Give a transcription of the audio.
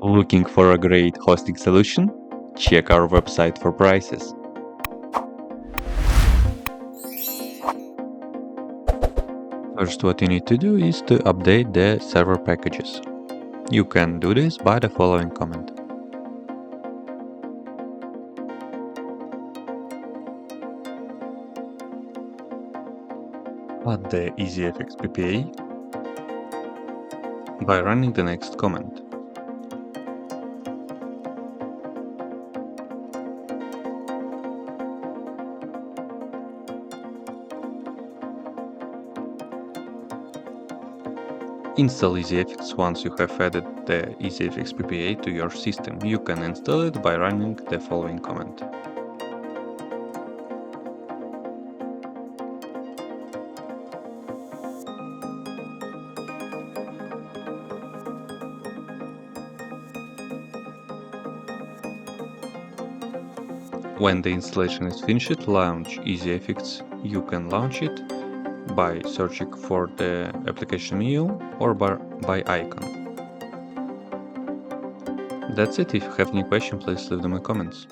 Looking for a great hosting solution? Check our website for prices. First, what you need to do is to update the server packages. You can do this by the following command. Add the EasyFX PPA by running the next command. Install EasyFX once you have added the EasyFX PPA to your system. You can install it by running the following command. When the installation is finished, launch EasyFX. You can launch it by searching for the application menu or by icon. That's it. If you have any question, please leave them in the comments.